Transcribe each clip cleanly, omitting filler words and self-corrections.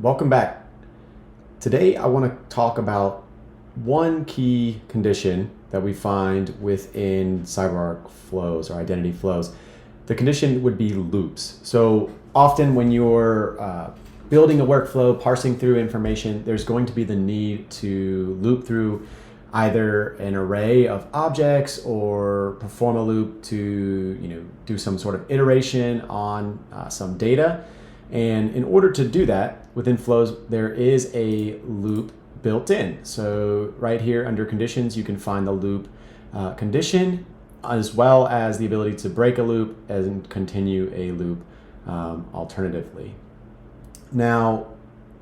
Welcome back. Today I want to talk about one key condition that we find within CyberArk flows or identity flows. The condition would be loops. So often when you're building a workflow, parsing through information, there's going to be the need to loop through either an array of objects or perform a loop to do some sort of iteration on some data. And in order to do that within flows, there is a loop built in. So right here under conditions, you can find the loop condition, as well as the ability to break a loop and continue a loop alternatively. Now,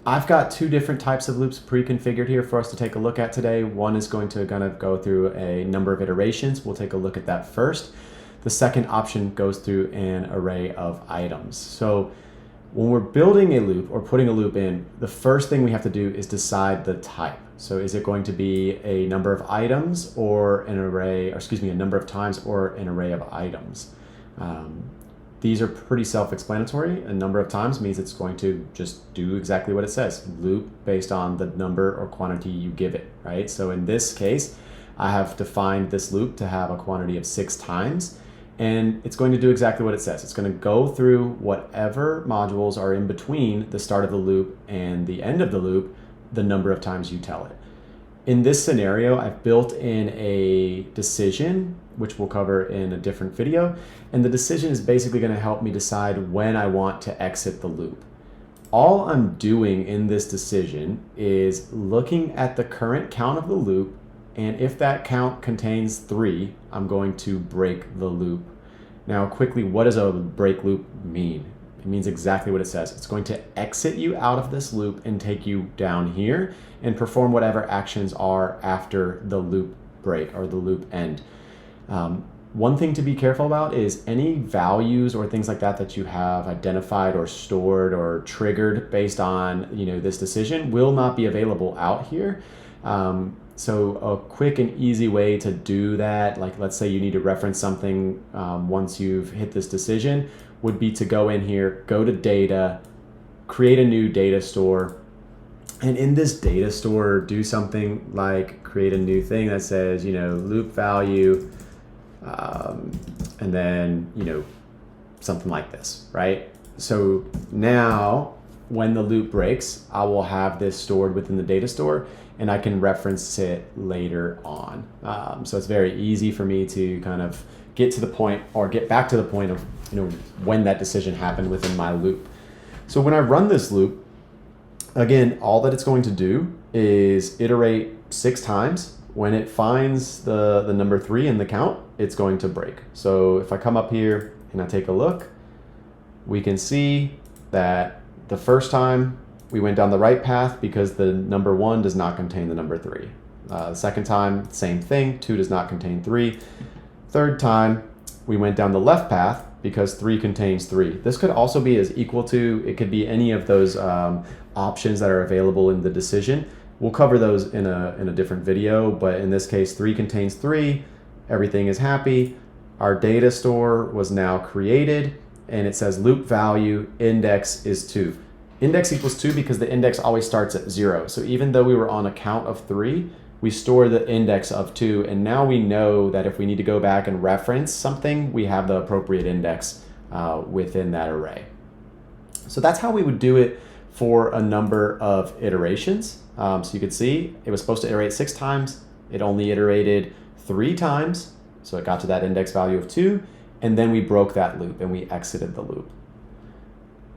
I've got two different types of loops pre-configured here for us to take a look at today. One is going to kind of go through a number of iterations. We'll take a look at that first. The second option goes through an array of items. So when we're building a loop or putting a loop in, the first thing we have to do is decide the type. So is it going to be a number of items or an array, or excuse me, a number of times or an array of items? These are pretty self-explanatory. A number of times means it's going to just do exactly what it says, loop based on the number or quantity you give it, right? So in this case, I have defined this loop to have a quantity of 6 times. And it's going to do exactly what it says. It's going to go through whatever modules are in between the start of the loop and the end of the loop, the number of times you tell it. In this scenario, I've built in a decision, which we'll cover in a different video. And the decision is basically going to help me decide when I want to exit the loop. All I'm doing in this decision is looking at the current count of the loop, and if that count contains 3, I'm going to break the loop. Now quickly, what does a break loop mean? It means exactly what it says. It's going to exit you out of this loop and take you down here and perform whatever actions are after the loop break or the loop end. One thing to be careful about is any values or things like that that you have identified or stored or triggered based on this decision will not be available out here. So a quick and easy way to do that, like let's say you need to reference something once you've hit this decision, would be to go in here, go to data, create a new data store, and in this data store do something like create a new thing that says loop value, and then something like this, right? So now when the loop breaks, I will have this stored within the data store and I can reference it later on. So it's very easy for me to kind of get to the point or get back to the point of when that decision happened within my loop. So when I run this loop, again, all that it's going to do is iterate 6 times. When it finds the number 3 in the count, it's going to break. So if I come up here and I take a look, we can see that the first time we went down the right path because the number 1 does not contain the number 3. The second time, same thing, 2 does not contain 3. Third time, we went down the left path because 3 contains 3. This could also be as equal to, it could be any of those options that are available in the decision. We'll cover those in a different video, but in this case, 3 contains 3, everything is happy. Our data store was now created, and it says loop value index is 2. Index equals 2 because the index always starts at 0. So even though we were on a count of 3, we store the index of 2, and now we know that if we need to go back and reference something, we have the appropriate index within that array. So that's how we would do it for a number of iterations. So you could see it was supposed to iterate 6 times. It only iterated 3 times. So it got to that index value of 2, and then we broke that loop and we exited the loop.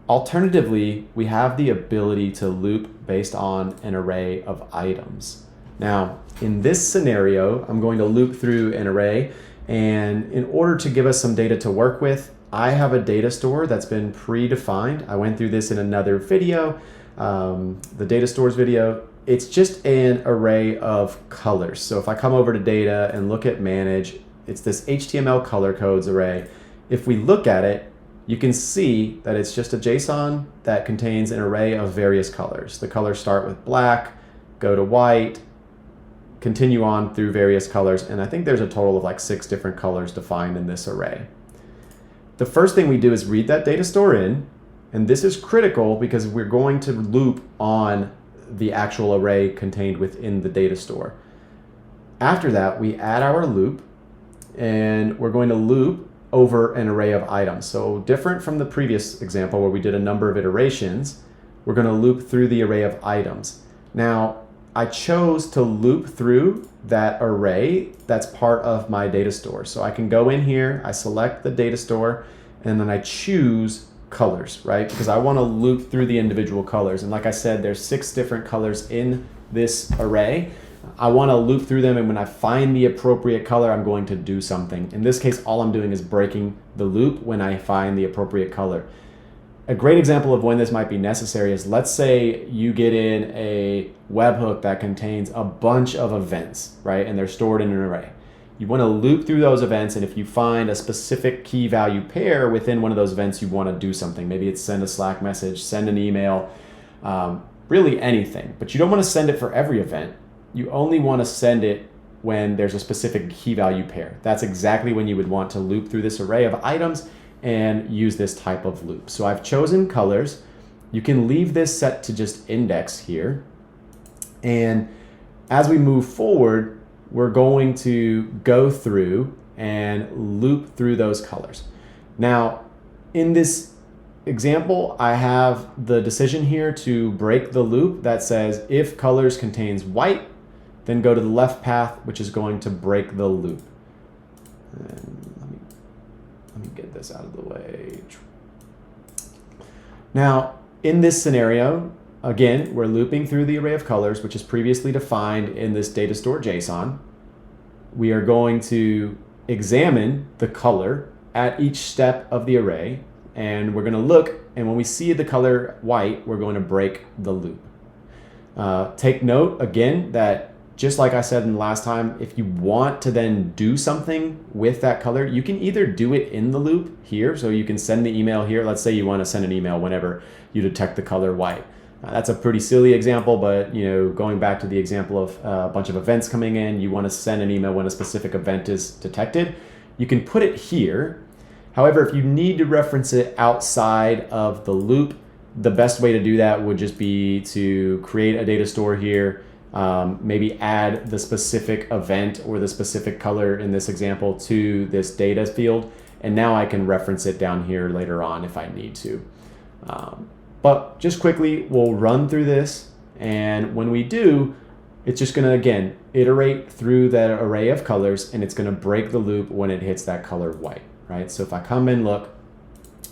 Alternatively, we have the ability to loop based on an array of items. Now, in this scenario, I'm going to loop through an array, and in order to give us some data to work with, I have a data store that's been predefined. I went through this in another video, the data stores video. It's just an array of colors. So if I come over to data and look at manage, it's this HTML color codes array. If we look at it, you can see that it's just a JSON that contains an array of various colors. The colors start with black, go to white, continue on through various colors, and I think there's a total of like 6 different colors defined in this array. The first thing we do is read that data store in, And this is critical because we're going to loop on the actual array contained within the data store. After that, we add our loop, and we're going to loop over an array of items. So different from the previous example where we did a number of iterations, we're going to loop through the array of items. Now, I chose to loop through that array that's part of my data store. So I can go in here, I select the data store, and then I choose colors, right? Because I want to loop through the individual colors. And like I said, there's 6 different colors in this array. I want to loop through them, and when I find the appropriate color, I'm going to do something. In this case, all I'm doing is breaking the loop when I find the appropriate color. A great example of when this might be necessary is, let's say you get in a webhook that contains a bunch of events, right? And they're stored in an array. You want to loop through those events, and if you find a specific key value pair within one of those events, you want to do something. Maybe it's send a Slack message, send an email, really anything. But you don't want to send it for every event. You only want to send it when there's a specific key value pair. That's exactly when you would want to loop through this array of items and use this type of loop. So I've chosen colors. You can leave this set to just index here. And as we move forward, we're going to go through and loop through those colors. Now, in this example, I have the decision here to break the loop that says if colors contains white, then go to the left path, which is going to break the loop. And let me get this out of the way. Now, in this scenario, again, we're looping through the array of colors, which is previously defined in this data store JSON. We are going to examine the color at each step of the array, and we're going to look, and when we see the color white, we're going to break the loop. Take note, again, that just like I said in the last time, if you want to then do something with that color, you can either do it in the loop here, so you can send the email here. Let's say you want to send an email whenever you detect the color white. That's a pretty silly example, but going back to the example of a bunch of events coming in, you want to send an email when a specific event is detected. You can put it here. However, if you need to reference it outside of the loop, the best way to do that would just be to create a data store here, maybe add the specific event or the specific color in this example to this data field, and now I can reference it down here later on if I need to. But just quickly, we'll run through this, and when we do, it's just going to, again, iterate through that array of colors, and it's going to break the loop when it hits that color white, right? So if I come and look,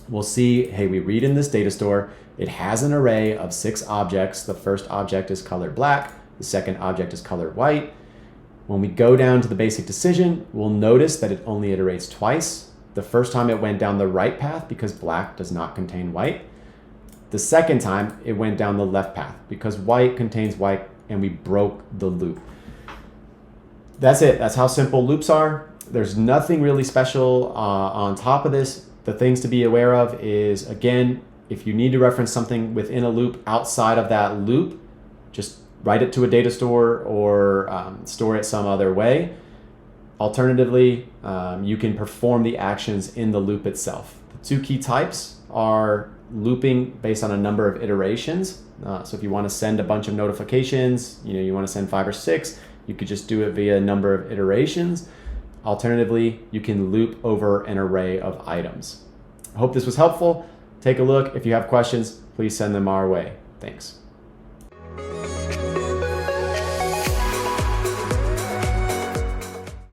we'll see, hey, we read in this data store, it has an array of 6 objects. The first object is color black. The second object is color white. When we go down to the basic decision, we'll notice that it only iterates twice. The first time it went down the right path because black does not contain white. The second time it went down the left path because white contains white, and we broke the loop. That's it. That's how simple loops are. There's nothing really special on top of this. The things to be aware of is, again, if you need to reference something within a loop outside of that loop, just write it to a data store or store it some other way. Alternatively, you can perform the actions in the loop itself. The 2 key types are looping based on a number of iterations. So if you want to send a bunch of notifications, you want to send 5 or 6, you could just do it via a number of iterations. Alternatively, you can loop over an array of items. I hope this was helpful. Take a look. If you have questions, please send them our way. Thanks.